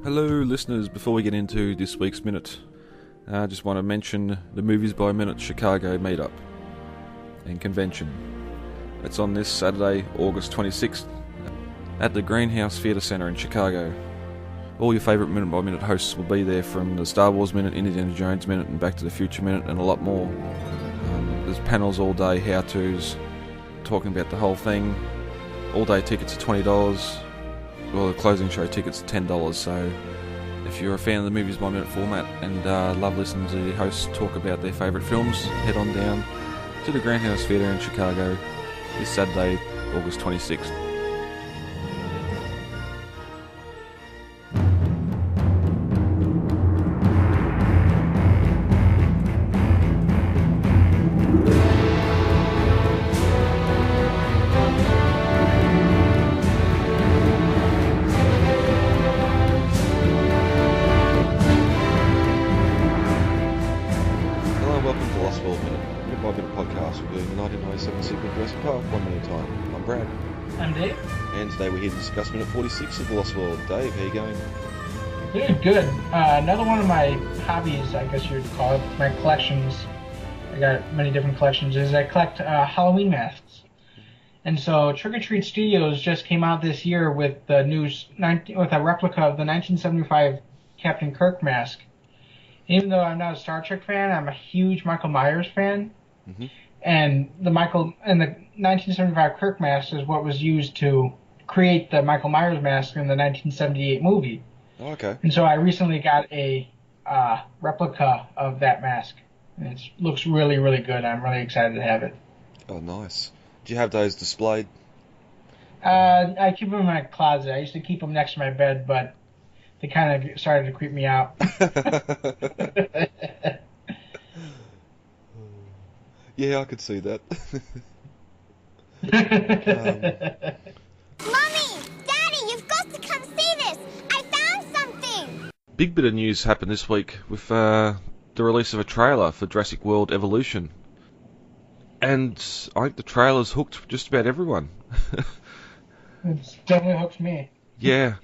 Hello listeners, before we get into this week's Minute, I just want to mention the Movies by Minute Chicago meetup and convention. It's on this Saturday, August 26th, at the Greenhouse Theatre Centre in Chicago. All your favourite Minute by Minute hosts will be there, from the Star Wars Minute, Indiana Jones Minute and Back to the Future Minute and a lot more. There's panels all day, how-tos, talking about the whole thing. All day tickets are $20. Well, the closing show tickets are $10, so if you're a fan of the Movies by Minute format and love listening to the hosts talk about their favourite films, head on down to the Greenhouse Theatre in Chicago this Saturday, August 26th. Today we're here to discuss minute 46 of The Lost World. Dave, how you going? Good. Another one of my hobbies, I guess you'd call it, my collections. I got many different collections. Is I collect Halloween masks. And so Trick or Treat Studios just came out this year with the with a replica of the 1975 Captain Kirk mask. Even though I'm not a Star Trek fan, I'm a huge Michael Myers fan. Mm-hmm. And the 1975 Kirk mask is what was used to create the Michael Myers mask in the 1978 movie. Oh, okay. And so I recently got a replica of that mask. And it looks really, really good. I'm really excited to have it. Oh, nice. Do you have those displayed? I keep them in my closet. I used to keep them next to my bed, but they kind of started to creep me out. Yeah, I could see that. Mommy! Daddy, you've got to come see this! I found something! Big bit of news happened this week with the release of a trailer for Jurassic World Evolution. And I think the trailer's hooked just about everyone. It's definitely hooked me. Yeah.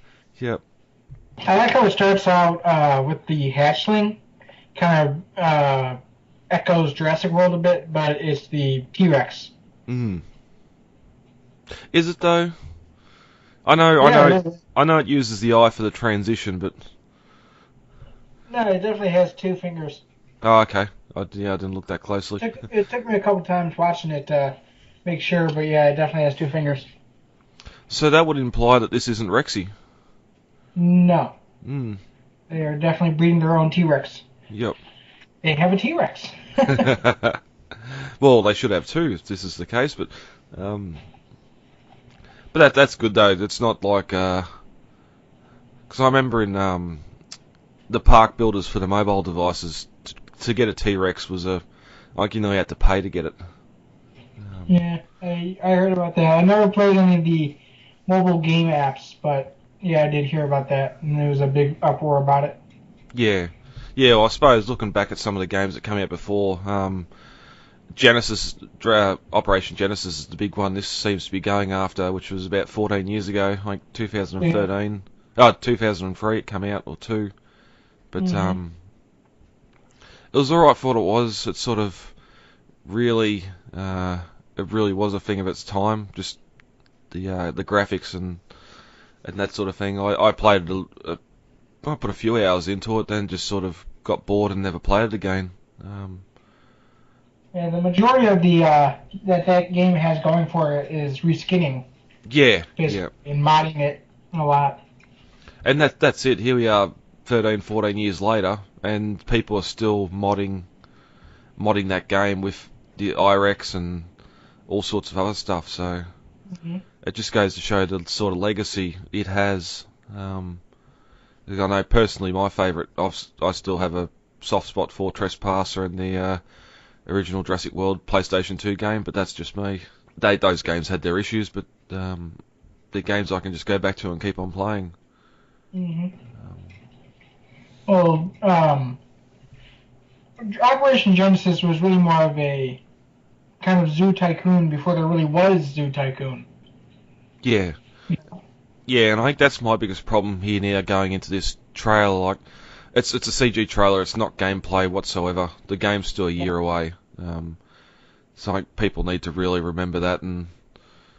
I like how it starts out with the hatchling. Kind of echoes Jurassic World a bit, but it's the T-Rex. Is it though? I know it uses the eye for the transition, but no, it definitely has two fingers. Oh, okay. I didn't look that closely. It took me a couple times watching it to make sure, but yeah, it definitely has two fingers. So that would imply that this isn't Rexy. No. They are definitely breeding their own T-Rex. Yep. They have a T-Rex. Well, they should have two if this is the case, but that's good though. It's not like because I remember in the park builders for the mobile devices to get a T-Rex was you had to pay to get it. Yeah, I heard about that. I never played any of the mobile game apps, but yeah, I did hear about that, and there was a big uproar about it. Yeah. Well, I suppose looking back at some of the games that came out before, Operation Genesis is the big one this seems to be going after, which was about 14 years ago, like 2013. Yeah. Oh, 2003 it came out, or 2. But it was alright for what it was. It sort of really, it really was a thing of its time, just the graphics and that sort of thing. I played I put a few hours into it, then just sort of got bored and never played it again. Yeah, the majority of the that game has going for it is reskinning. Yeah. And modding it a lot. And that's it. Here we are 13, 14 years later, and people are still modding that game with the IREX and all sorts of other stuff, so it just goes to show the sort of legacy it has. I know personally my favourite, I still have a soft spot for Trespasser and the original Jurassic World PlayStation 2 game, but that's just me. Those games had their issues, but they're games I can just go back to and keep on playing. Well, Operation Genesis was really more of a kind of Zoo Tycoon before there really was Zoo Tycoon. Yeah. Yeah, and I think that's my biggest problem here now going into this trailer, like it's a CG trailer. It's not gameplay whatsoever. The game's still a year away. So like, people need to really remember that, and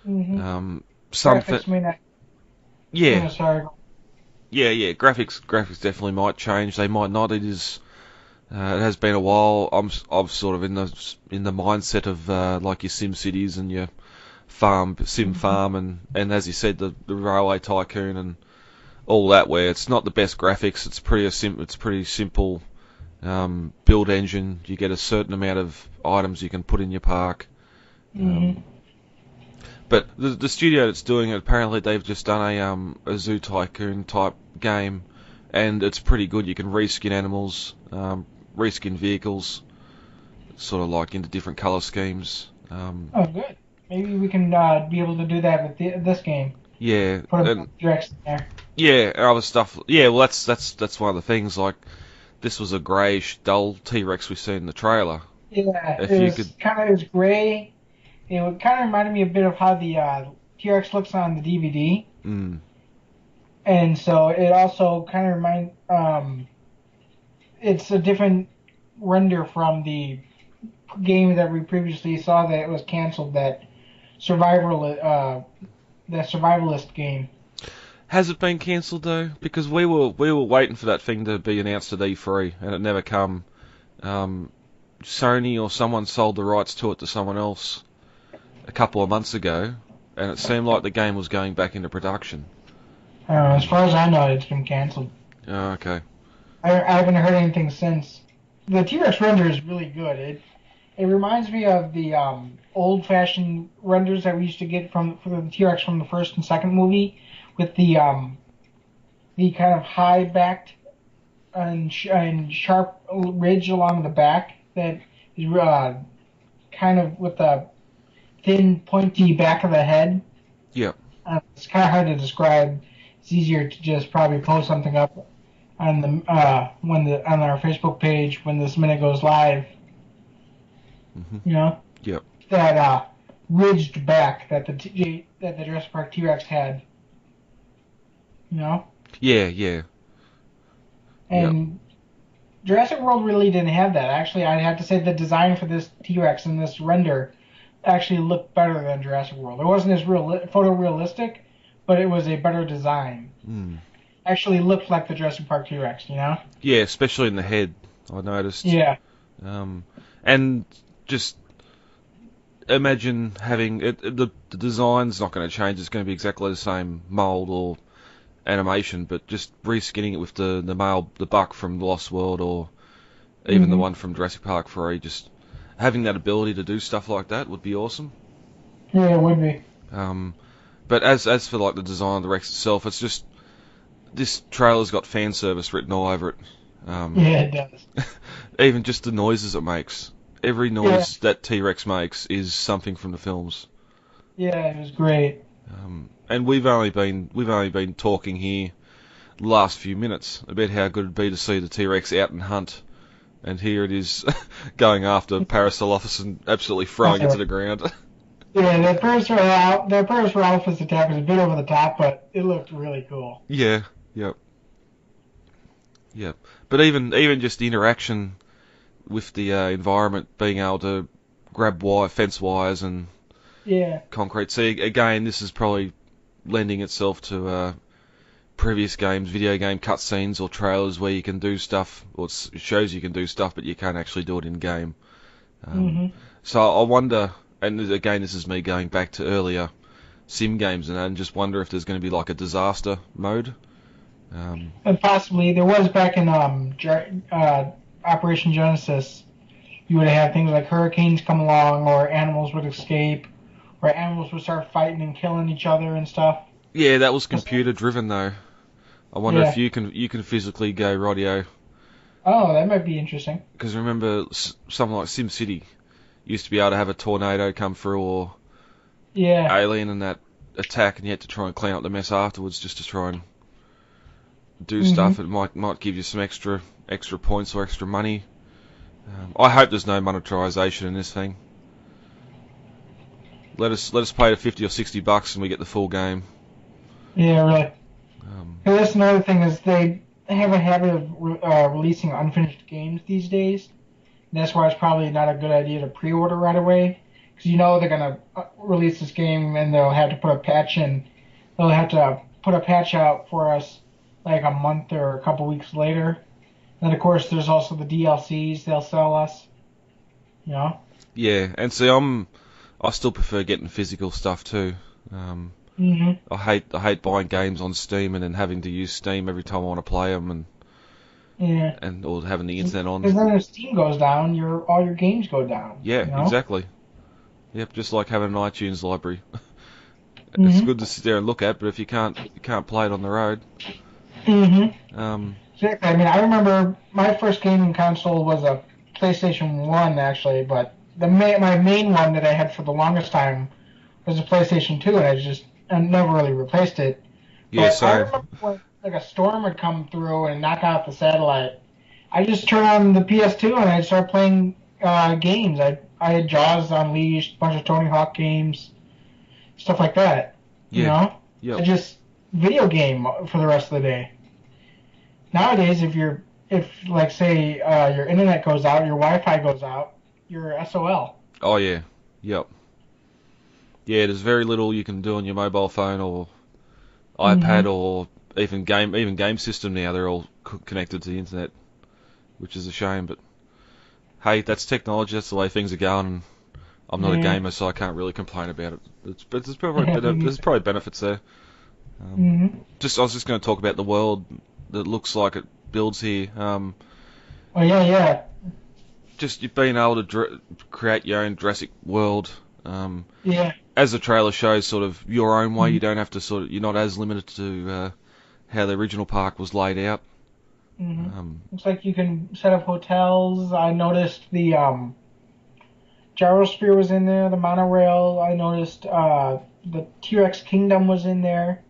something. Graphics may not. Yeah, Oh, sorry. yeah. Graphics definitely might change. They might not. It has been a while. I'm sort of in the mindset of like your Sim Cities and your Sim Farm, and as you said, the Railway Tycoon and all that, where it's not the best graphics. It's pretty simple build engine. You get a certain amount of items you can put in your park. But the studio that's doing it, apparently they've just done a Zoo Tycoon type game, and it's pretty good. You can reskin animals, reskin vehicles, sort of like into different colour schemes. Oh, good. Maybe we can be able to do that with this game. Yeah, Put a T-Rex in there. yeah, and other stuff. Yeah, well, that's one of the things. Like, this was a greyish, dull T-Rex we see in the trailer. Yeah, it was grey. It kind of reminded me a bit of how the T-Rex looks on the DVD. And so it also kind of it's a different render from the game that we previously saw that was canceled, that survivalist game. Has it been cancelled though? Because we were waiting for that thing to be announced at E3, and it never come. Sony or someone sold the rights to it to someone else a couple of months ago, and it seemed like the game was going back into production. As far as I know, it's been cancelled. Oh, okay. I haven't heard anything since. The T-Rex render is really good. It reminds me of the old-fashioned renders that we used to get for the T-Rex from the first and second movie, with the kind of high-backed and sharp ridge along the back that is kind of with the thin, pointy back of the head. Yep. It's kind of hard to describe. It's easier to just probably post something up on on our Facebook page when this minute goes live. You know. Yep. That ridged back that the Jurassic Park T-Rex had. You know. Yeah. And Jurassic World really didn't have that. Actually, I'd have to say the design for this T-Rex and this render actually looked better than Jurassic World. It wasn't as photorealistic, but it was a better design. Actually looked like the Jurassic Park T-Rex, you know? Yeah, especially in the head, I noticed. Yeah. And just imagine having the design's not going to change. It's going to be exactly the same mold or animation, but just reskinning it with the buck from The Lost World, or even the one from Jurassic Park 3, just having that ability to do stuff like that would be awesome. Yeah, it would be. But as for like the design of the Rex itself, it's just, this trailer's got fan service written all over it. Yeah, it does. Even just the noises it makes. Every noise that T-Rex makes is something from the films. Yeah, it was great. And we've only been talking here the last few minutes about how good it'd be to see the T-Rex out and hunt, and here it is going after Parasaurolophus and absolutely throwing it to the ground. Yeah, the Parasaurolophus attack was a bit over the top, but it looked really cool. Yeah, yep. But even just the interaction with the environment, being able to grab fence wires and concrete. See, again, this is probably lending itself to previous games, video game cutscenes or trailers where you can do stuff, or it shows you can do stuff, but you can't actually do it in game. So I wonder, and again, this is me going back to earlier sim games and just wonder if there's going to be like a disaster mode. And possibly there was back in Operation Genesis. You would have things like hurricanes come along, or animals would escape, or animals would start fighting and killing each other and stuff. Yeah, that was computer driven though. I wonder if you can physically go radio. Oh, that might be interesting. Because remember, something like SimCity used to be able to have a tornado come through, or alien and that attack, and you had to try and clean up the mess afterwards just to try and do stuff. It might give you some extra points or extra money. I hope there's no monetization in this thing. Let us pay the $50 or $60 and we get the full game. Yeah, really. That's another thing, is have a habit of releasing unfinished games these days. And that's why it's probably not a good idea to pre-order right away, because you know they're gonna release this game and they'll have to put a patch in. They'll have to put a patch out for us like a month or a couple weeks later. And of course, there's also the DLCs they'll sell us. You know. Yeah, and see, I still prefer getting physical stuff too. Mhm. I hate buying games on Steam and then having to use Steam every time I want to play them, Yeah. and or having the internet Because on. then if Steam goes down, all your games go down. Yeah, You know. exactly. Yep, just like having an iTunes library. It's Mhm. good to sit there and look at, but if you can't play it on the road. Mhm. Um, Exactly. I mean, I remember my first gaming console was a PlayStation 1, actually, but my main one that I had for the longest time was a PlayStation 2, and I never really replaced it. yeah, But I same. remember when like a storm would come through and knock out the satellite. I just turn on the PS2 and I'd start playing games. I had Jaws Unleashed, a bunch of Tony Hawk games, stuff like that. You Yeah, know, I yep. just video game for the rest of the day. Nowadays, if like say your internet goes out, your Wi-Fi goes out, you're SOL. Oh yeah, yep. Yeah, there's very little you can do on your mobile phone or iPad Mm-hmm. or even game system now. They're all connected to the internet, which is a shame. But hey, that's technology. That's the way things are going. And I'm not a Yeah. gamer, so I can't really complain about it. But Yeah. there's probably benefits there. Mm-hmm. I was just going to talk about the world that looks like it builds here. Oh yeah, yeah, Just you've been able to create your own Jurassic World. yeah. As the trailer shows, sort of your own way. Mm-hmm. You don't have to you're not as limited to how the original park was laid out. Mm-hmm. Um, Looks like you can set up hotels. I noticed the gyrosphere was in there, the monorail. I noticed the T-Rex Kingdom was in there,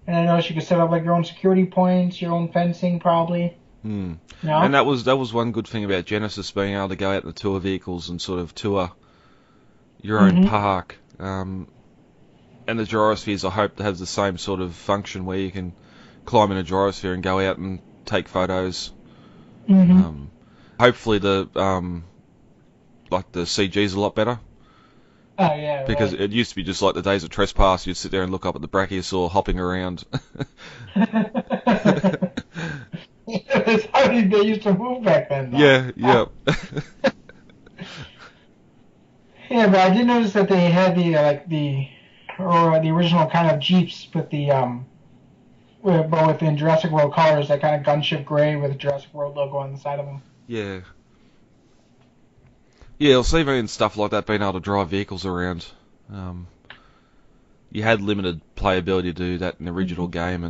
and I noticed you could set up like your own security points, your own fencing, probably. hmm. You And know? that was one good thing about Genesis, being able to go out in the tour vehicles and sort of tour your own Mm-hmm. park. And the gyrospheres, I hope, has the same sort of function where you can climb in a gyrosphere and go out and take photos. Mm-hmm. Hopefully the CG's a lot better, Oh yeah, because right. it used to be just like the days of Trespass. You'd sit there and look up at the brachiosaur hopping around. That's how they used to move back then, though. Yeah, yeah. Yeah, but I did notice that they had the original kind of Jeeps with but within Jurassic World colors, that kind of gunship gray with the Jurassic World logo on the side of them. Yeah. Yeah, I'll see even stuff like that, being able to drive vehicles around. Um, you had limited playability to do that in the original game,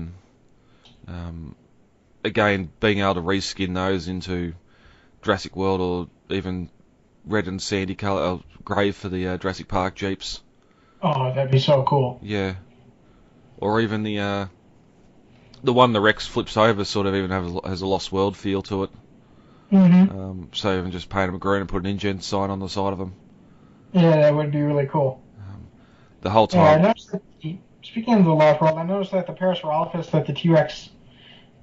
and again, being able to reskin those into Jurassic World, or even red and sandy colour, grey for the Jurassic Park Jeeps. Oh, that'd be so cool. Yeah. Or even the one the Rex flips over sort of even has a Lost World feel to it. Mm-hmm. So even just paint them green and put an InGen sign on the side of them. Yeah, that would be really cool. The whole Yeah, I time. noticed that speaking of the Lost World, I noticed that the Parasaurolophus that the T-Rex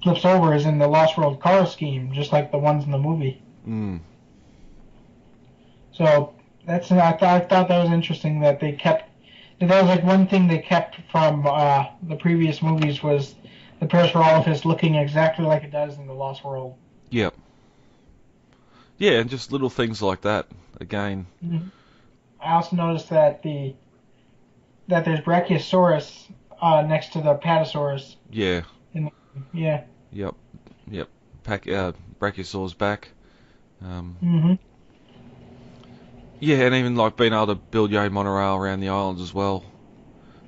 flips over is in the Lost World color scheme, just like the ones in the movie. Mm, So I thought that was interesting that they kept. That was like one thing they kept from the previous movies was the Parasaurolophus looking exactly like it does in the Lost World. yep. Yeah, and just little things like that. Again. Mm-hmm. I also noticed that there's Brachiosaurus next to the Patasaurus. Yeah. Yeah. Yep. Yep. Brachiosaur's back. Mm-hmm. Yeah, and even like being able to build your own monorail around the islands as well.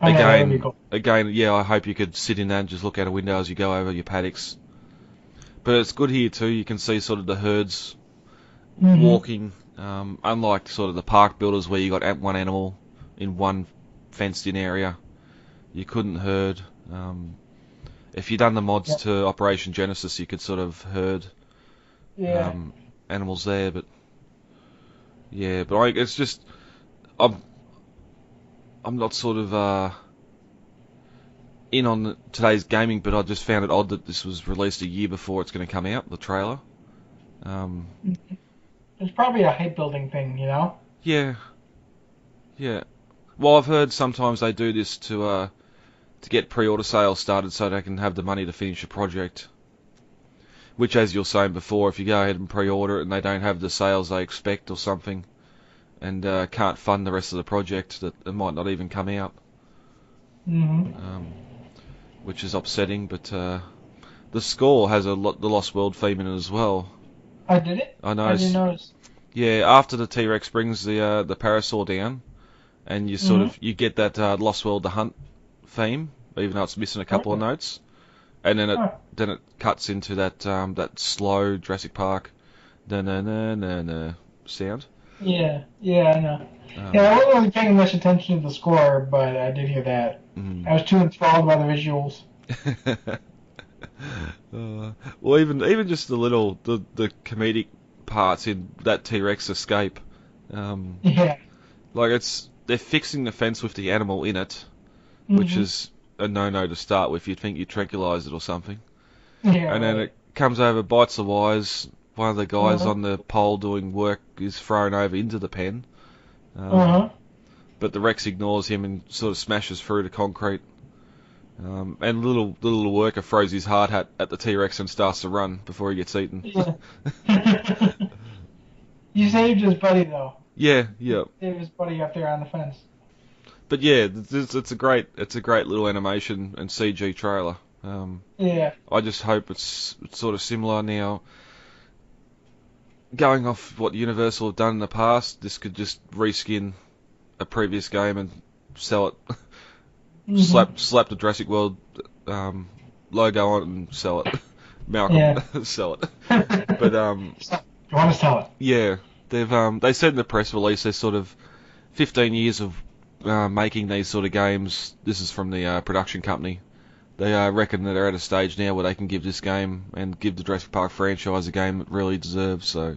I know, that would be cool. Again, yeah, I hope you could sit in that and just look out a window as you go over your paddocks. But it's good here too. You can see sort of the herds Mm-hmm. walking. Unlike sort of the park builders where you got one animal in one fenced-in area, you couldn't herd. If you'd done the mods Yep. to Operation Genesis, you could sort of herd Yeah. animals there. But yeah, but it's just I'm not sort of in on today's gaming, but I just found it odd that this was released a year before it's going to come out, the trailer. It's probably a hype building thing, you know? Yeah. Yeah. Well, I've heard sometimes they do this to get pre-order sales started so they can have the money to finish a project. Which, as you're saying before, if you go ahead and pre-order it and they don't have the sales they expect or something, and can't fund the rest of the project, that it might not even come out. Which is upsetting, but the score has the Lost World theme in it as well. Oh, did it? I know. I didn't notice. Yeah, after the T-Rex brings the parasaur down, and you sort of you get that Lost World the Hunt theme, even though it's missing a couple of notes, and then it cuts into that slow Jurassic Park na sound. Yeah, I know. I wasn't really paying much attention to the score, but I did hear that. I was too enthralled by the visuals. Well, even just the comedic parts in that T-Rex escape. Like they're fixing the fence with the animal in it, which is a no-no to start with. You'd think you'd tranquilise it or something. Yeah, and then it comes over, bites the wires. One of the guys on the pole doing work is thrown over into the pen. But the Rex ignores him and sort of smashes through the concrete. And little worker throws his hard hat at the T-Rex and starts to run before he gets eaten. Yeah. You saved his buddy though. Yeah. Saved his buddy up there on the fence. But yeah, it's a great little animation and CG trailer. I just hope it's sort of similar now. Going off what Universal have done in the past, this could just reskin a previous game and sell it. Slap the Jurassic World logo on it and sell it. Malcolm, sell it. But you want to sell it? Yeah, they said in the press release they're sort of 15 years of making these sort of games. This is from the production company. They reckon that they're at a stage now where they can give this game and give the Jurassic Park franchise a game it really deserves. So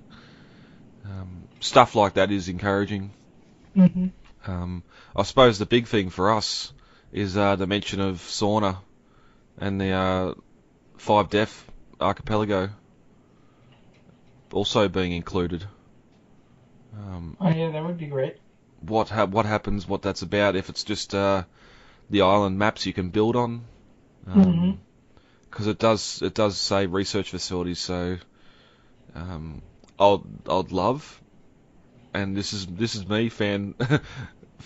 stuff like that is encouraging. I suppose the big thing for us is the mention of Sauna and the 5 Def Archipelago also being included. Oh yeah, that would be great. What happens, what that's about, if it's just the island maps you can build on. Because it does say research facilities, so I'd love, and this is me fan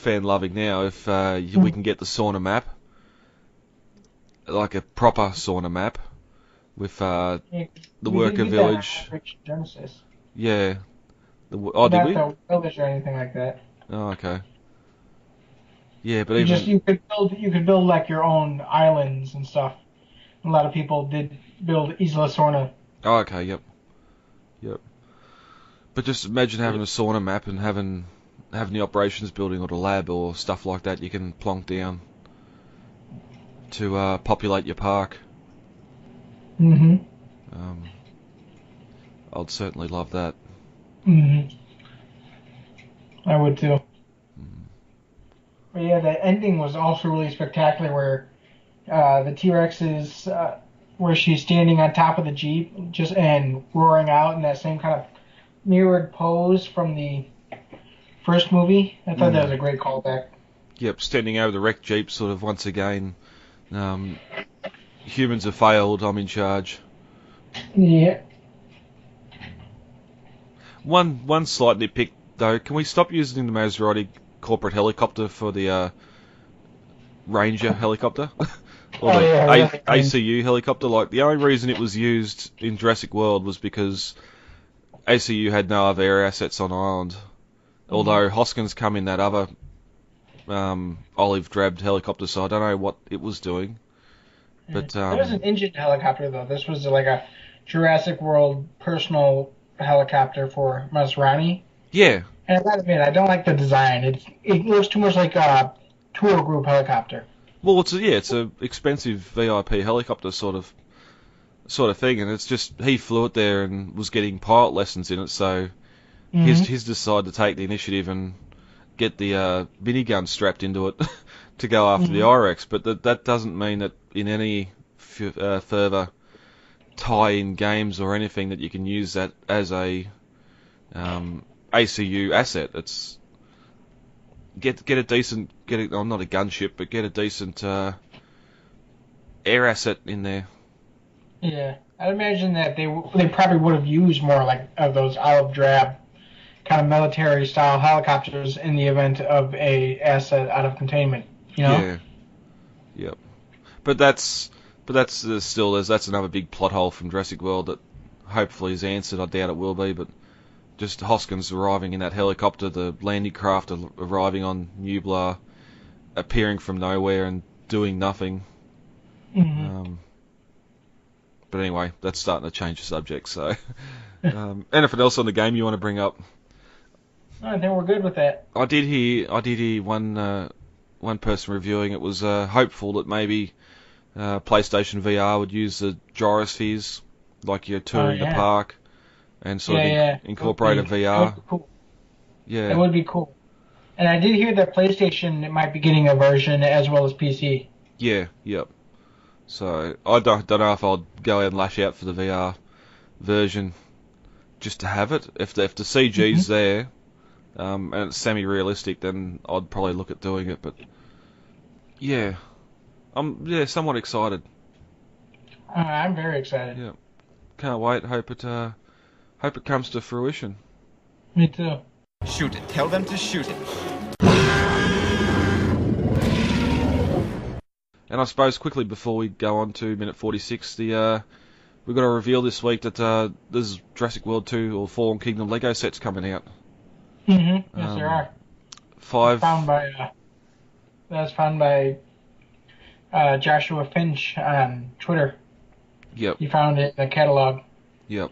loving now, if we can get the sauna map, like a proper sauna map with the worker village. Genesis. Yeah. Did we? Not the village or anything like that. Oh, okay. Yeah, but you could build like your own islands and stuff. A lot of people did build Isla Sorna. Oh, okay, yep. But just imagine having a sauna map and having the operations building or the lab or stuff like that you can plonk down to populate your park. I'd certainly love that. I would too. But yeah, the ending was also really spectacular, where the T-Rex is where she's standing on top of the Jeep and roaring out in that same kind of mirrored pose from the first movie. I thought that was a great callback. Yep, standing over the wrecked Jeep, sort of once again. Humans have failed, I'm in charge. Yeah. One slight nitpick though, can we stop using the Maserati corporate helicopter for the Ranger helicopter? Or the ACU helicopter? Like, the only reason it was used in Jurassic World was because ACU had no other air assets on island. Although Hoskins come in that other olive drabbed helicopter, so I don't know what it was doing. But it was an engined helicopter though. This was like a Jurassic World personal helicopter for Maserati. Yeah. And I gotta admit, I don't like the design. It looks too much like a tour group helicopter. Well, it's a expensive VIP helicopter sort of thing, and it's just he flew it there and was getting pilot lessons in it, so he's decided to take the initiative and get the minigun strapped into it to go after the IREX, but that doesn't mean that in any further tie-in games or anything that you can use that as a ACU asset. It's get a decent not a gunship, but get a decent air asset in there. Yeah, I'd imagine that they probably would have used more like of those olive drab kind of military style helicopters in the event of a asset out of containment. You know? Yeah. Yep. But that's that's another big plot hole from Jurassic World that hopefully is answered. I doubt it will be, but just Hoskins arriving in that helicopter, the landing craft arriving on Nublar, appearing from nowhere and doing nothing. But anyway, that's starting to change the subject. So, anything else on the game you want to bring up? I think we're good with that. I did hear one person reviewing it was hopeful that maybe PlayStation VR would use the gyrospheres, like you're touring the park, and sort of incorporate a VR. It would be cool. Yeah, it would be cool. And I did hear that PlayStation might be getting a version as well as PC. Yeah, yep. So I don't know if I'll go out and lash out for the VR version just to have it. If the CG's there and it's semi-realistic, then I'd probably look at doing it. But yeah, I'm somewhat excited. I'm very excited. Yeah, can't wait. Hope it comes to fruition. Me too. Shoot it. Tell them to shoot it. And I suppose quickly before we go on to minute 46, we've got to reveal this week that there's Jurassic World 2 or Fallen Kingdom Lego sets coming out. Yes, there are. 5. That's found by Joshua Finch on Twitter. Yep. He found it in the catalog. Yep.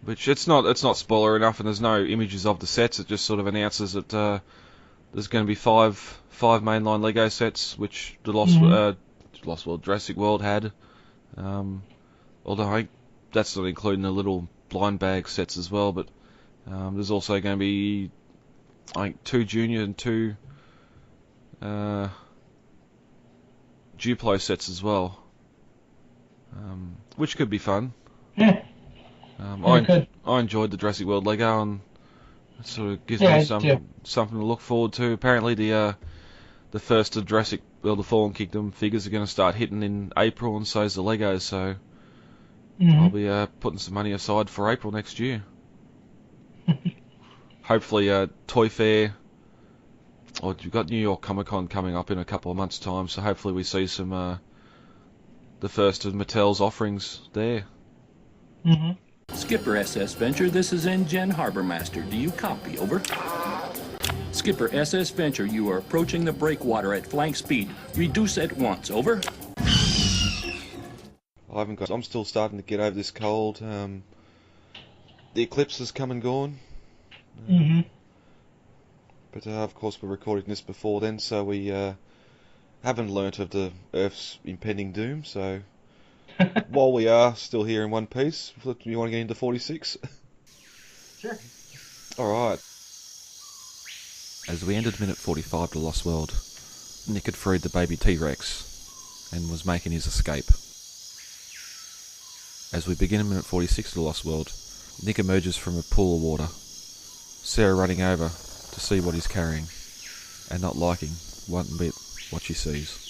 Which it's not spoiler enough, and there's no images of the sets. It just sort of announces that there's going to be five mainline Lego sets, which the Lost World Jurassic World had. Although I think that's not including the little blind bag sets as well. But there's also going to be, I think, 2 Junior and 2 Duplo sets as well, which could be fun. Yeah. I enjoyed the Jurassic World Lego, and it sort of gives me something to look forward to. Apparently, the first of Jurassic World: The Fallen Kingdom figures are going to start hitting in April, and so is the Legos. So I'll be putting some money aside for April next year. Hopefully, Toy Fair. Or you've got New York Comic Con coming up in a couple of months' time, so hopefully we see some the first of Mattel's offerings there. Skipper SS Venture, this is NGen Harbor Master. Do you copy? Over. Skipper SS Venture, you are approaching the breakwater at flank speed. Reduce at once. Over. I'm still starting to get over this cold. The eclipse has come and gone. But of course we're recording this before then, so we haven't learnt of the Earth's impending doom, so while we are still here in one piece, you want to get into 46? Sure. Alright. As we entered minute 45 to Lost World, Nick had freed the baby T-Rex and was making his escape. As we begin in minute 46 to Lost World, Nick emerges from a pool of water, Sarah running over to see what he's carrying, and not liking one bit what she sees.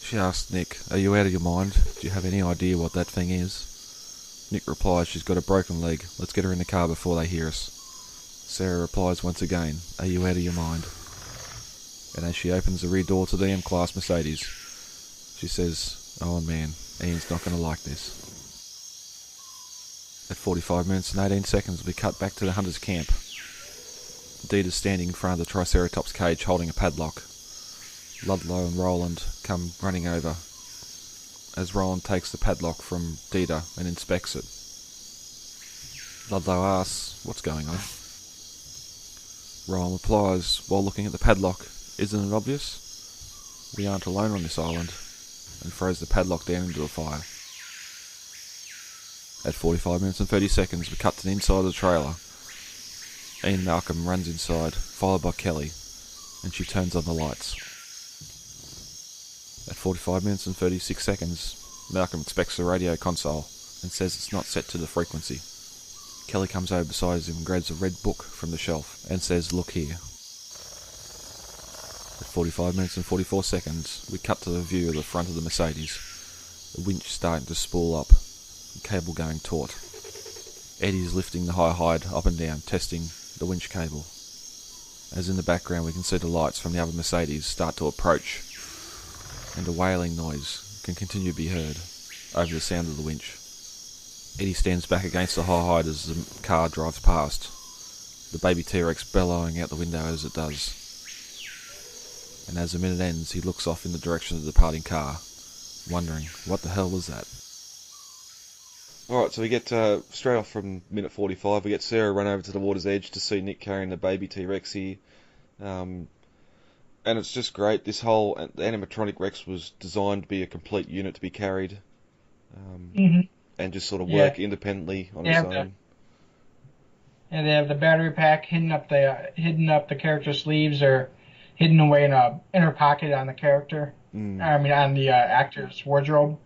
She asks Nick, "Are you out of your mind? Do you have any idea what that thing is?" Nick replies, "She's got a broken leg. Let's get her in the car before they hear us." Sarah replies once again, "Are you out of your mind?" And as she opens the rear door to the M-Class Mercedes, she says, "Oh man, Ian's not going to like this." At 45 minutes and 18 seconds, we cut back to the hunter's camp. Dita's standing in front of the Triceratops cage holding a padlock. Ludlow and Roland come running over as Roland takes the padlock from Dita and inspects it. Ludlow asks, "What's going on?" Roland replies, while looking at the padlock, "Isn't it obvious? We aren't alone on this island," and throws the padlock down into a fire. At 45 minutes and 30 seconds, we cut to the inside of the trailer. Ian Malcolm runs inside, followed by Kelly, and she turns on the lights. At 45 minutes and 36 seconds, Malcolm inspects the radio console and says it's not set to the frequency. Kelly comes over beside him and grabs a red book from the shelf and says, "Look here." At 45 minutes and 44 seconds, we cut to the view of the front of the Mercedes. The winch starting to spool up, the cable going taut. Eddie's lifting the hide up and down, testing the winch cable. As in the background we can see the lights from the other Mercedes start to approach, and a wailing noise can continue to be heard over the sound of the winch. Eddie stands back against the hide as the car drives past, the baby T-Rex bellowing out the window as it does. And as the minute ends, he looks off in the direction of the departing car, wondering, what the hell was that? Alright, so we get, straight off from minute 45, we get Sarah run over to the water's edge to see Nick carrying the baby T-Rex here. And it's just great. This whole the animatronic Rex was designed to be a complete unit to be carried. And just sort of work independently on its own. And they have the battery pack hidden up the character sleeves or hidden away in a inner pocket on the character. On the actor's wardrobe.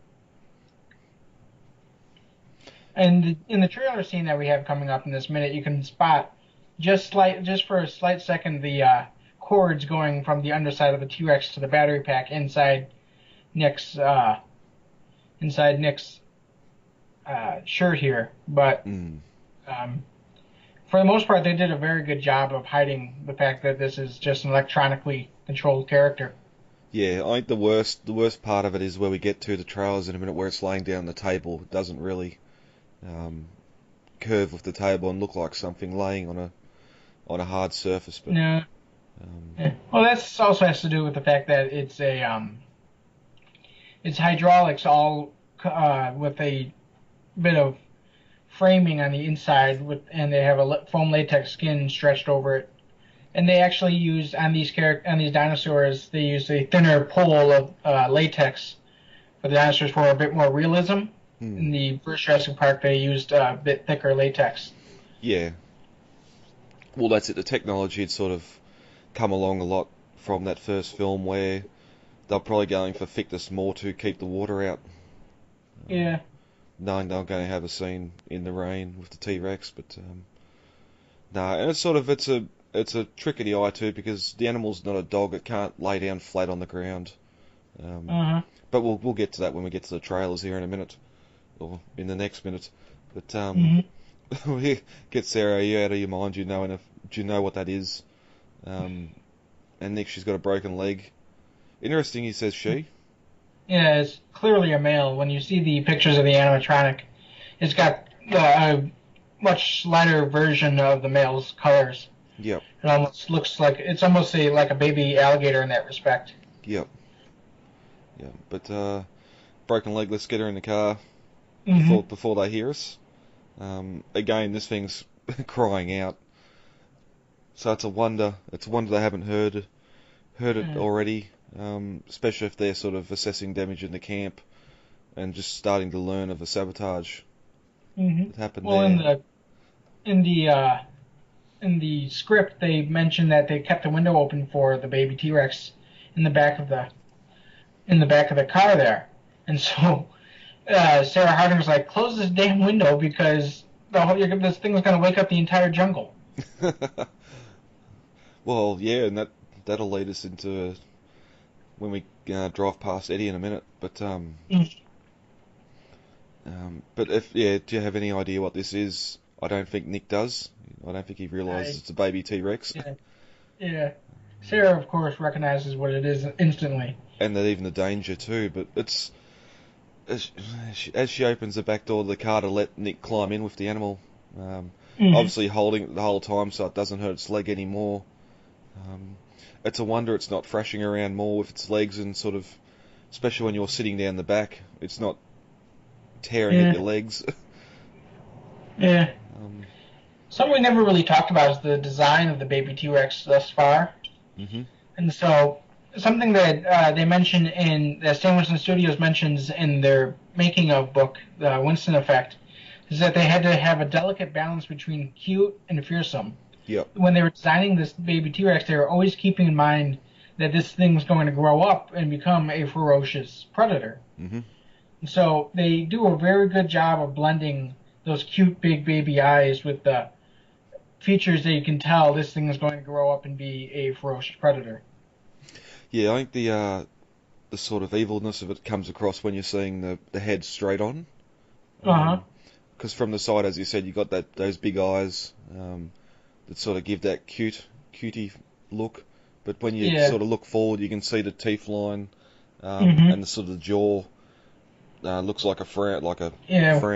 And in the trailer scene that we have coming up in this minute, you can spot just for a slight second the cords going from the underside of the T-Rex to the battery pack inside Nick's shirt here. But for the most part, they did a very good job of hiding the fact that this is just an electronically controlled character. Yeah, I think the worst part of it is where we get to the trailers in a minute, where it's laying down on the table. It doesn't really curve with the table and look like something laying on a hard surface. But no. Well, that also has to do with the fact that it's hydraulics all with a bit of framing on the inside, and they have a foam latex skin stretched over it. And they actually use on these dinosaurs, they use a thinner pole of latex for the dinosaurs for a bit more realism. In the first Jurassic Park, they used a bit thicker latex. Yeah. Well, that's it. The technology had sort of come along a lot from that first film, where they're probably going for thickness more to keep the water out. Yeah. Knowing they're going to have a scene in the rain with the T-Rex, but no, and it's a trick of the eye too, because the animal's not a dog; it can't lay down flat on the ground. But we'll get to that when we get to the trailers here in a minute, or in the next minute. But we get Sarah, are you out of your mind? Do you know what that is? And Nick, she's got a broken leg. Interesting, he says she. Yeah, it's clearly a male. When you see the pictures of the animatronic, it's got a much lighter version of the male's colors. Yep. It almost looks like it's almost like a baby alligator in that respect. Yep. Yeah, but broken leg. Let's get her in the car before they hear us. Again, this thing's crying out. So it's a wonder. It's a wonder they haven't heard it already. Especially if they're sort of assessing damage in the camp and just starting to learn of the sabotage that happened there. In the script, they mentioned that they kept the window open for the baby T-Rex in the back of the car there, and so Sarah Harding was like, "Close this damn window because this thing is going to wake up the entire jungle." Well, yeah, and that'll lead us into when we drive past Eddie in a minute. But do you have any idea what this is? I don't think Nick does. I don't think he realises it's a baby T-Rex. Yeah. Sarah, of course, recognizes what it is instantly. And that even the danger too. But it's as she opens the back door of the car to let Nick climb in with the animal, obviously holding it the whole time so it doesn't hurt its leg anymore. It's a wonder it's not thrashing around more with its legs and sort of, especially when you're sitting down the back, it's not tearing at your legs. Yeah. Something we never really talked about is the design of the baby T-Rex thus far. And so, something that they mention that Stan Winston Studios mentions in their making of book, The Winston Effect, is that they had to have a delicate balance between cute and fearsome. Yep. When they were designing this baby T-Rex, they were always keeping in mind that this thing's going to grow up and become a ferocious predator. Mm-hmm. So they do a very good job of blending those cute big baby eyes with the features that you can tell this thing is going to grow up and be a ferocious predator. Yeah, I think the sort of evilness of it comes across when you're seeing the head straight on. Because from the side, as you said, you got those big eyes that sort of give that cutie look. But when you sort of look forward, you can see the teeth line and the sort of the jaw looks like a frown, frown.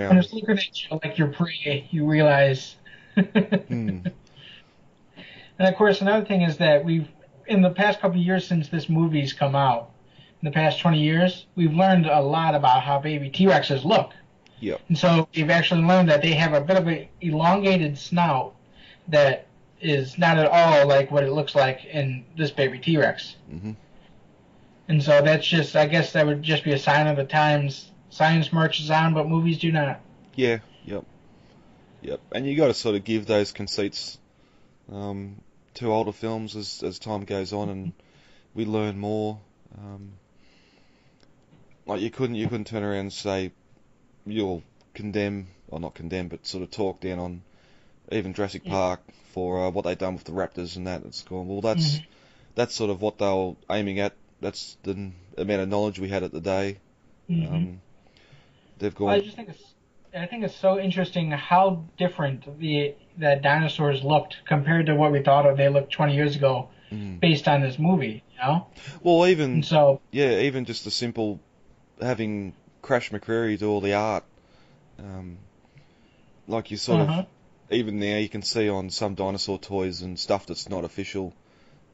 When it's looking at you like you're prey, you realize. And of course, another thing is that in the past couple of years since this movie's come out, in the past 20 years, we've learned a lot about how baby T-Rexes look. Yep. And so we've actually learned that they have a bit of an elongated snout that is not at all like what it looks like in this baby T-Rex. Mm-hmm. And so that's just, I guess that would just be a sign of the times. Science marches on, but movies do not. Yeah, yep. And you got to sort of give those conceits to older films as time goes on and we learn more. Like you couldn't turn around and say you'll not condemn, but sort of talk down on even Jurassic Park for what they've done with the raptors and that. It's gone, well, that's sort of what they were aiming at. That's the amount of knowledge we had at the day. They've gone. I think it's so interesting how different the dinosaurs looked compared to what we thought they looked 20 years ago, based on this movie. You know. Well, even just the simple having Crash McCreary do all the art, like you sort of even now you can see on some dinosaur toys and stuff that's not official.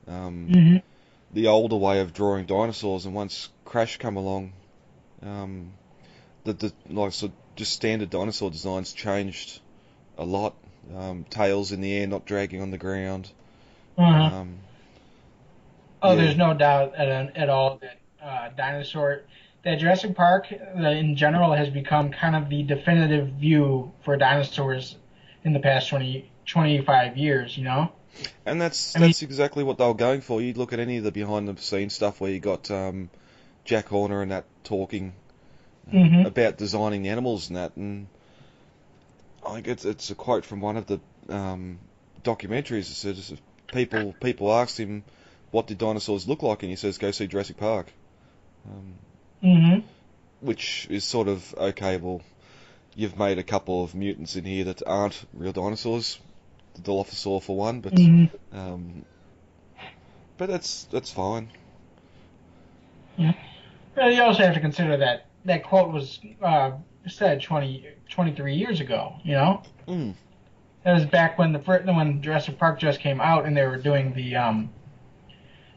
The older way of drawing dinosaurs, and once Crash come along, just standard dinosaur designs changed a lot. Tails in the air, not dragging on the ground. There's no doubt at all that that Jurassic Park in general has become kind of the definitive view for dinosaurs in the past 25 years, you know? And that's exactly what they were going for. You'd look at any of the behind-the-scenes stuff where you got Jack Horner and that talking about designing the animals and that, and I think it's a quote from one of the documentaries. It says people asked him what did dinosaurs look like, and he says, "Go see Jurassic Park," which is sort of okay. Well, you've made a couple of mutants in here that aren't real dinosaurs. The Dilophosaur for one, but that's fine. Yeah. Well, you also have to consider that quote was said 23 years ago. You know, that was back when when Jurassic Park just came out, and they were doing the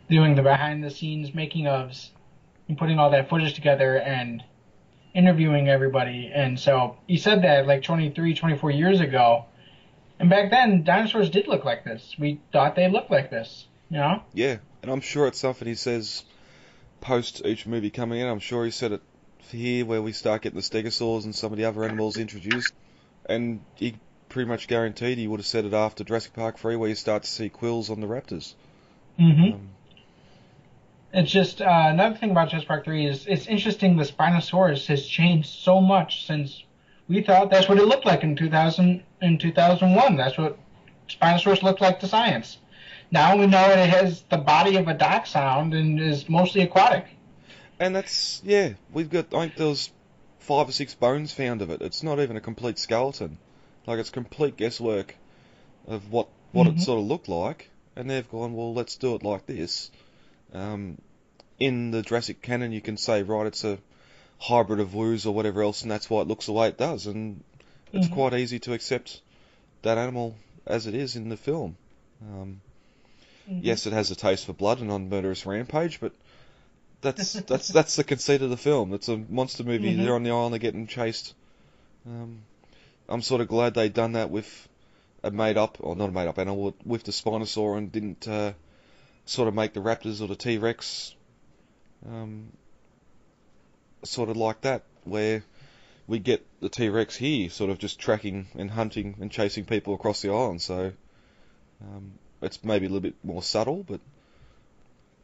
behind the scenes making ofs and putting all that footage together and interviewing everybody. And so he said that like 23, 24 years ago. And back then, dinosaurs did look like this. We thought they looked like this, you know? Yeah, and I'm sure it's something he says post each movie coming in. I'm sure he said it here where we start getting the stegosaurs and some of the other animals introduced. And he pretty much guaranteed he would have said it after Jurassic Park 3 where you start to see quills on the raptors. It's just, another thing about Jurassic Park 3 is it's interesting the Spinosaurus has changed so much since we thought that's what it looked like in 2001. That's what Spinosaurus looked like to science. Now we know it has the body of a dachshund and is mostly aquatic. And that's, we've got, I think there was 5 or 6 bones found of it. It's not even a complete skeleton. Like, it's complete guesswork of what it sort of looked like. And they've gone, well, let's do it like this. In the Jurassic canon, you can say, right, it's a hybrid of woos or whatever else, and that's why it looks the way it does. And it's quite easy to accept that animal as it is in the film. Yes, it has a taste for blood and on murderous rampage, but that's the conceit of the film. It's a monster movie. They're on the island, they're getting chased. I'm sort of glad they'd done that with a made-up, or not a made-up animal, with the Spinosaur, and didn't sort of make the Raptors or the T-Rex sort of like that, where we get the T-Rex here sort of just tracking and hunting and chasing people across the island. So It's maybe a little bit more subtle, but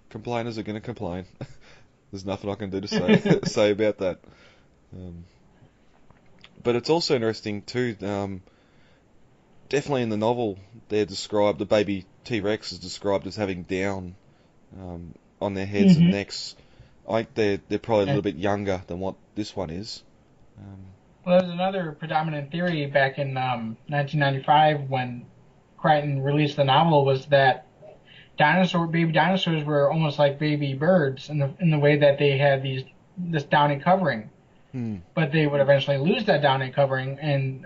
complainers are going to complain. There's nothing I can do to say about that. But it's also interesting too. Definitely in the novel, the baby T-Rex is described as having down on their heads and necks. I think they're probably a little bit younger than what this one is. Well, there's another predominant theory back in 1995 when Crichton released the novel, was that baby dinosaurs were almost like baby birds in the way that they had this downy covering. But they would eventually lose that downy covering and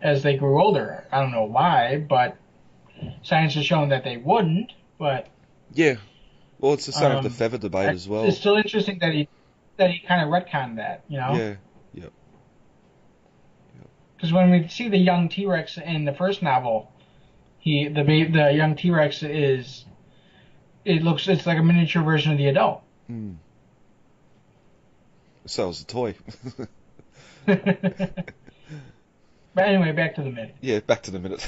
as they grew older. I don't know why, but science has shown that they wouldn't. But yeah, well, it's the same with the feather debate as well. It's still interesting that he kind of retconned that, you know? Yeah. Yep. Because when we see the young T-Rex in the first novel, the young T-Rex it's like a miniature version of the adult. So is the toy. But anyway, back to the minute. Yeah, back to the minute.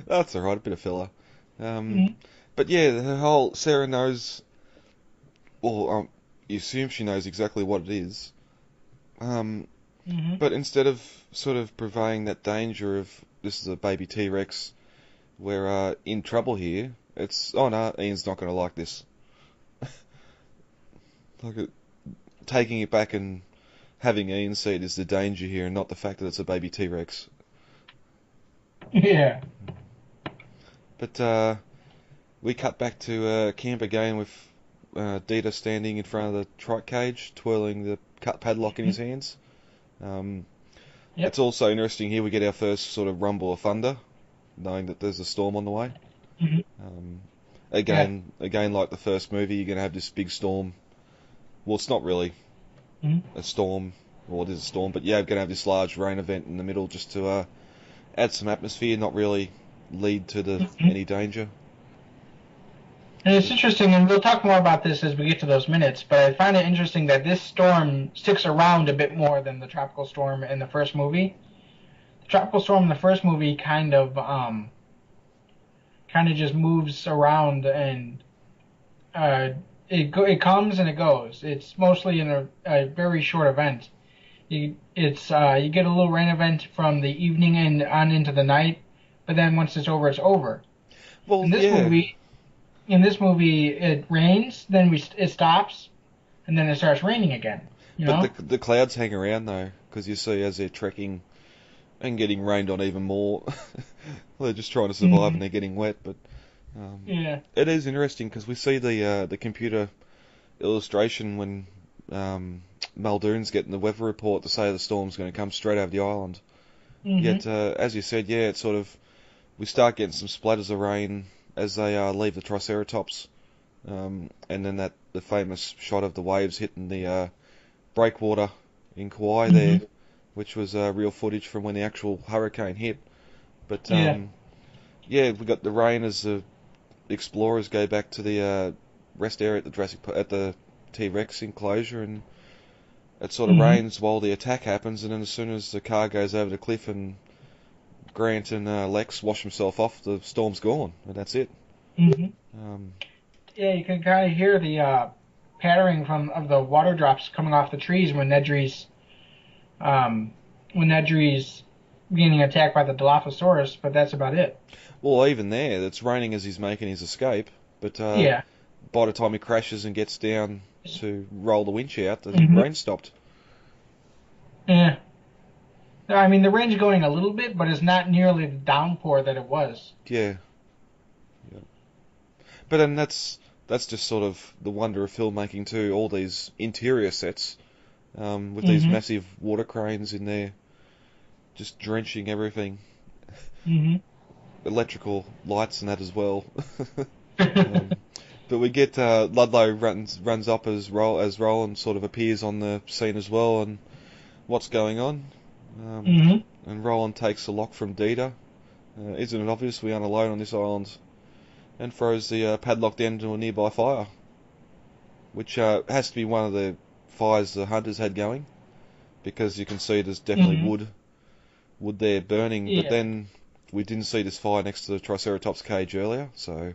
That's alright, a bit of filler. But yeah, the whole Sarah knows, or you assume she knows exactly what it is. But instead of sort of purveying that danger of this is a baby T-Rex, we're in trouble here, it's, oh no, Ian's not going to like this. Taking it back and having Ian see it as the danger here and not the fact that it's a baby T-Rex. Yeah. But we cut back to camp again with Dieter standing in front of the trike cage, twirling the cut padlock in his hands. It's also interesting here we get our first sort of rumble of thunder, knowing that there's a storm on the way. Again, like the first movie, you're going to have this big storm. Well, it's not really a storm, or it is a storm, but yeah, we're going to have this large rain event in the middle just to add some atmosphere, not really lead to any danger. And it's interesting, and we'll talk more about this as we get to those minutes, but I find it interesting that this storm sticks around a bit more than the tropical storm in the first movie. The tropical storm in the first movie kind of just moves around, and it comes and it goes. It's mostly in a very short event. You get a little rain event from the evening and on into the night, but then once it's over, it's over. Well, In this movie, it rains, then it stops, and then it starts raining again. But the clouds hang around though, because you see as they're trekking and getting rained on even more, they're just trying to survive and they're getting wet. But it is interesting because we see the computer illustration when Muldoon's getting the weather report to say the storm's going to come straight over the island. Yet, as you said, it's sort of we start getting some splatters of rain as they leave the Triceratops, and then the famous shot of the waves hitting the breakwater in Kauai there, which was real footage from when the actual hurricane hit. But we got the rain as the explorers go back to the rest area at the T-Rex enclosure, and it sort of rains while the attack happens, and then as soon as the car goes over the cliff and Grant and Lex wash himself off, the storm's gone, and that's it. You can kind of hear the pattering of the water drops coming off the trees when Nedry's getting attacked by the Dilophosaurus, but that's about it. Well, even there, it's raining as he's making his escape, but by the time he crashes and gets down to roll the winch out, the rain stopped. Yeah. I mean, the rain's going a little bit, but it's not nearly the downpour that it was. Yeah. But then that's just sort of the wonder of filmmaking too, all these interior sets, with these massive water cranes in there, just drenching everything. Electrical lights and that as well. But we get Ludlow runs up as Roland sort of appears on the scene as well, and what's going on? And Roland takes the lock from Dieter. Isn't it obvious we aren't alone on this island? And throws the padlock down into a nearby fire, which has to be one of the fires the hunters had going, because you can see there's definitely wood there burning. But then we didn't see this fire next to the Triceratops cage earlier, so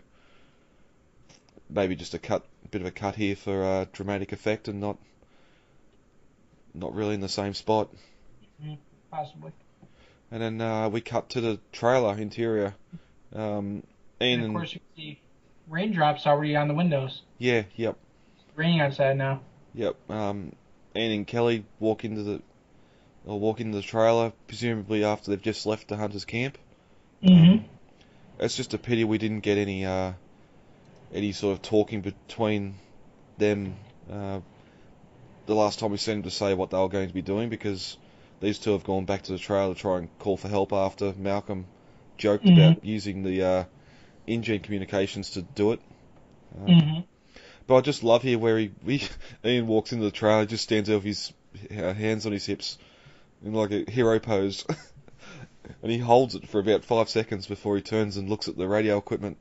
maybe just a bit of a cut here for dramatic effect, and not really in the same spot. Possibly. And then we cut to the trailer interior. Ian And of course, you can see raindrops already on the windows. Yeah, yep. It's raining outside now. Yep. Ian and Kelly walk into the trailer, presumably after they've just left the hunters' camp. Mm-hmm. It's just a pity we didn't get any sort of talking between them the last time we sent them to say what they were going to be doing, because these two have gone back to the trailer to try and call for help after Malcolm joked about using the in-gen communications to do it. But I just love here where Ian walks into the trailer, just stands there with his hands on his hips in like a hero pose, and he holds it for about 5 seconds before he turns and looks at the radio equipment.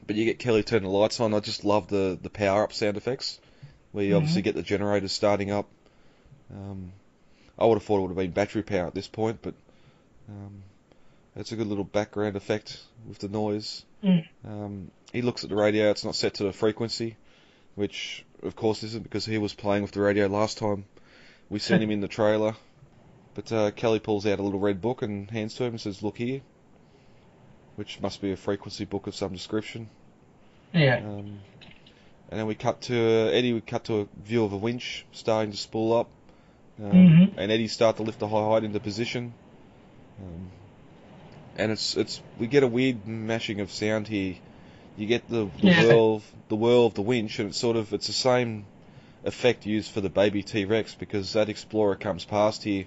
But you get Kelly turn the lights on. I just love the power-up sound effects, where you obviously get the generators starting up. I would have thought it would have been battery power at this point, but it's a good little background effect with the noise. He looks at the radio, it's not set to the frequency, which of course isn't, because he was playing with the radio last time we sent him in the trailer. But Kelly pulls out a little red book and hands to him and says, "Look here," which must be a frequency book of some description. Yeah. And then we cut to Eddie. We cut to a view of a winch starting to spool up, and Eddie start to lift the high height into position. And we get a weird mashing of sound here. You get the whirl of the winch, and it's the same effect used for the baby T-Rex, because that Explorer comes past here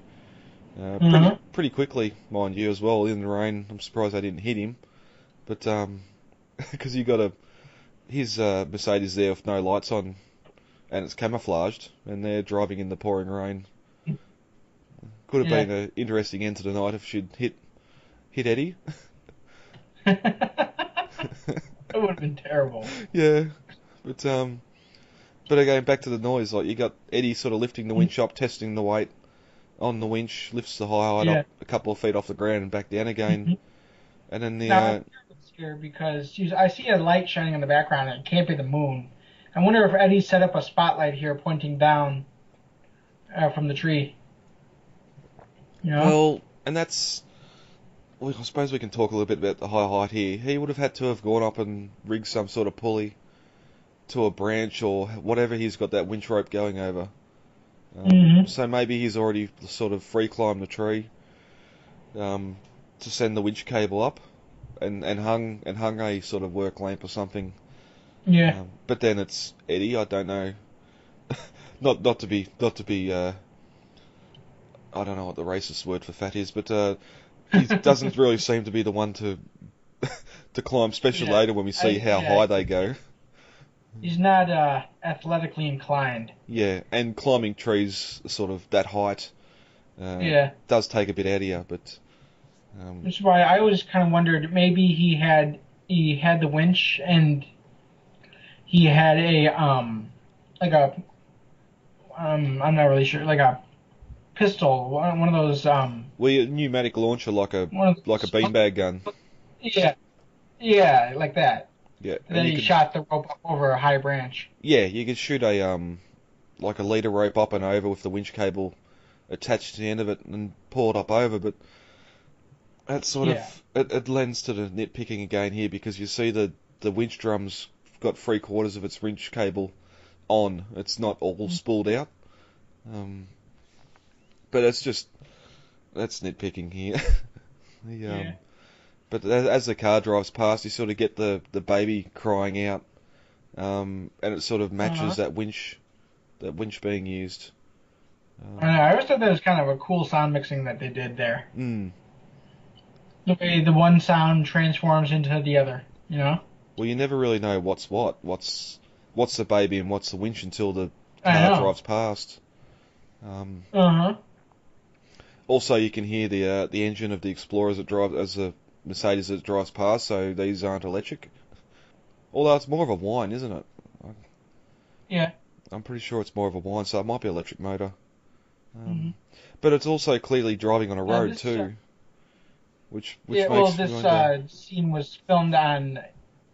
pretty quickly, mind you, as well, in the rain. I'm surprised they didn't hit him, but because you got his Mercedes there with no lights on, and it's camouflaged, and they're driving in the pouring rain. Could have been an interesting end to the night if she'd hit Eddie. That would have been terrible. Yeah, but again, back to the noise. Like, you got Eddie sort of lifting the winch up, testing the weight on the winch, lifts the high height up a couple of feet off the ground and back down again. And then I'm scared because I see a light shining in the background, and it can't be the moon. I wonder if Eddie set up a spotlight here pointing down from the tree. You know? Well, and I suppose we can talk a little bit about the high height here. He would have had to have gone up and rigged some sort of pulley to a branch or whatever he's got that winch rope going over. So maybe he's already sort of free climbed the tree to send the winch cable up, and hung a sort of work lamp or something. Yeah. But then it's Eddie. I don't know. not to be. I don't know what the racist word for fat is, but he doesn't really seem to be the one to climb, especially later when we see how high they go. He's not athletically inclined. Yeah, and climbing trees sort of that height does take a bit out of you, but... Which is why I always kind of wondered, maybe he had the winch, and he had I'm not really sure, like a pistol, one of those... well, a pneumatic launcher, like a beanbag gun. Yeah, like that. Yeah. And then he shot the rope up over a high branch. Yeah, you could shoot a leader rope up and over with the winch cable attached to the end of it and pull it up over, but that sort of it lends to the nitpicking again here, because you see the winch drum's got 3/4 of its winch cable on. It's not all spooled out. But that's nitpicking here. But as the car drives past, you sort of get the baby crying out, and it sort of matches that winch being used. I know, I always thought that was kind of a cool sound mixing that they did there. The way the one sound transforms into the other, you know? Well, you never really know what's what. What's the baby and what's the winch until the car drives past. Also, you can hear the engine of the Explorer as the Mercedes that drives past, so these aren't electric. Although it's more of a whine, isn't it? Yeah. I'm pretty sure it's more of a whine, so it might be electric motor. But it's also clearly driving on a road too. which Yeah, makes well, this going down. scene was filmed on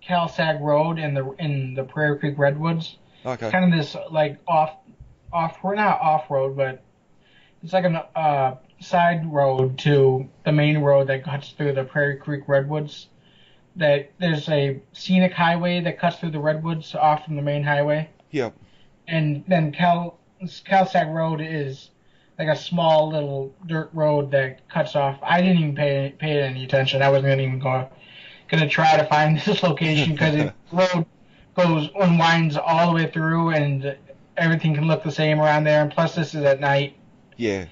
Calsag Road in the Prairie Creek Redwoods. It's Okay. kind of this like we're not off road, but it's like a side road to the main road that cuts through the Prairie Creek Redwoods. That there's a scenic highway that cuts through the redwoods off from the main highway, Yep. and then Calsag Road is like a small little dirt road that cuts off. I didn't even pay any attention. I wasn't even gonna try to find this location because the road unwinds all the way through, and everything can look the same around there. And plus, this is at night, Yeah.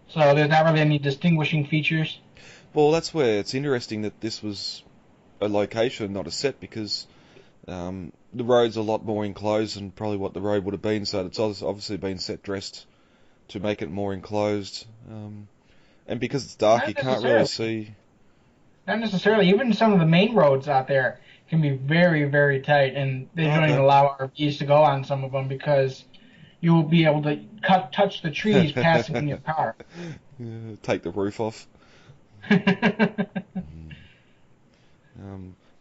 so there's not really any distinguishing features. Well, that's where it's interesting that this was a location, not a set, because the road's a lot more enclosed than probably what the road would have been, so it's obviously been set dressed to make it more enclosed. And because it's dark, you can't really see. Not necessarily. Even some of the main roads out there can be very, very tight, and they don't even allow RVs to go on some of them because you will be able to touch the trees passing in your car. Take the roof off.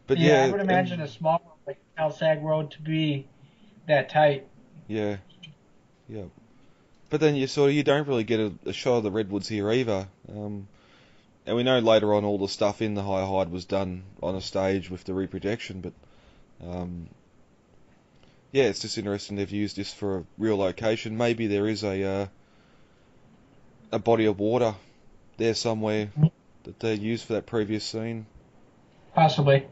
But yeah, I would imagine a small road like Calsag Road to be that tight. Yeah. But then you don't really get a shot of the redwoods here either. And we know later on all the stuff in the High Hide was done on a stage with the reprojection, but yeah, it's just interesting they've used this for a real location. Maybe there is a body of water there somewhere that they used for that previous scene. Possibly.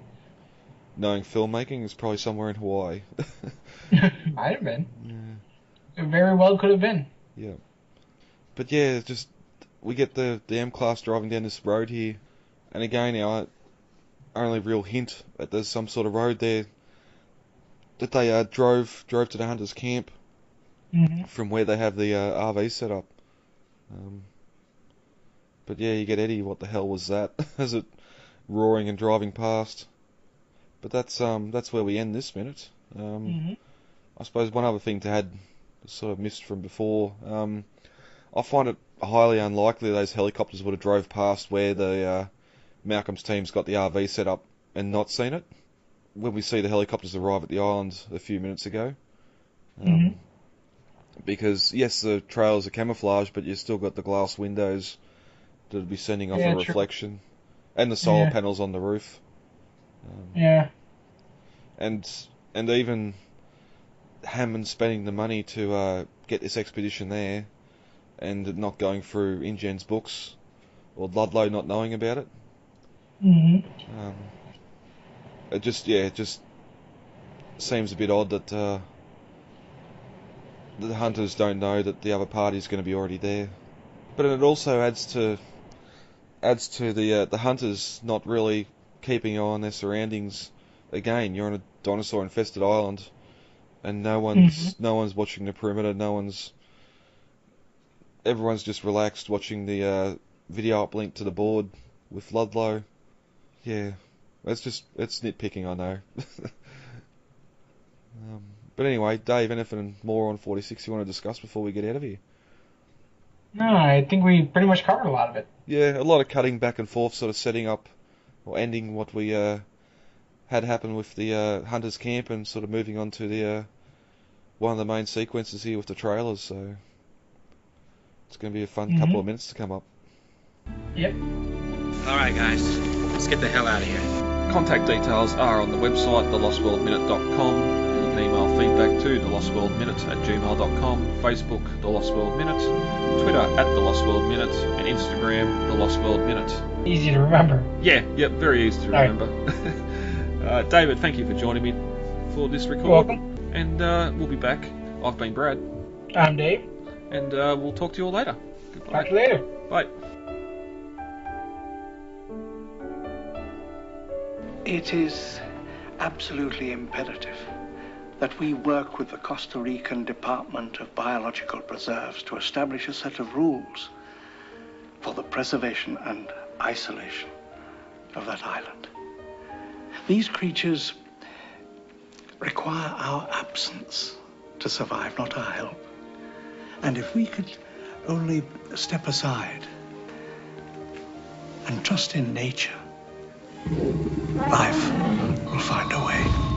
Knowing filmmaking, it's probably somewhere in Hawaii. Might have been. Yeah. It very well could have been. Yeah. But yeah, just we get the M-Class driving down this road here, and again, our only real hint that there's some sort of road there that they drove to the hunters' camp from where they have the RV set up. But yeah, you get Eddie. What the hell was that? As it roaring and driving past. But that's where we end this minute. I suppose one other thing to add, sort of missed from before. I find it highly unlikely those helicopters would have drove past where the Malcolm's team's got the RV set up and not seen it. When we see the helicopters arrive at the island a few minutes ago. Because yes, the trails are camouflaged, but you've still got the glass windows that'll be sending off a reflection, and the solar panels on the roof. And even Hammond spending the money to get this expedition there, and not going through InGen's books, or Ludlow not knowing about it. It just seems a bit odd that the hunters don't know that the other party's going to be already there. But it also adds to the hunters not really keeping an eye on their surroundings. Again, you're on a dinosaur-infested island, and no one's watching the perimeter. Everyone's just relaxed watching the video uplink to the board with Ludlow. Yeah, it's nitpicking, I know. But anyway, Dave, anything more on 46 you want to discuss before we get out of here? No, I think we pretty much covered a lot of it. Yeah, a lot of cutting back and forth, sort of setting up or ending what we had happen with the Hunters Camp, and sort of moving on to the one of the main sequences here with the trailers. So it's going to be a fun couple of minutes to come up. Yep. All right, guys, let's get the hell out of here. Contact details are on the website, thelostworldminute.com. You can email feedback to thelostworldminute@gmail.com, Facebook, The Lost World Minute, Twitter @thelostworldminute, and Instagram, The Lost World Minute. Easy to remember. Yeah, very easy to remember. David, thank you for joining me for this record. Welcome. And we'll be back. I've been Brad. I'm Dave. And we'll talk to you all later. Goodbye. Talk to you later. Bye. It is absolutely imperative that we work with the Costa Rican Department of Biological Preserves to establish a set of rules for the preservation and isolation of that island. These creatures require our absence to survive, not our help. And if we could only step aside and trust in nature, life will find a way.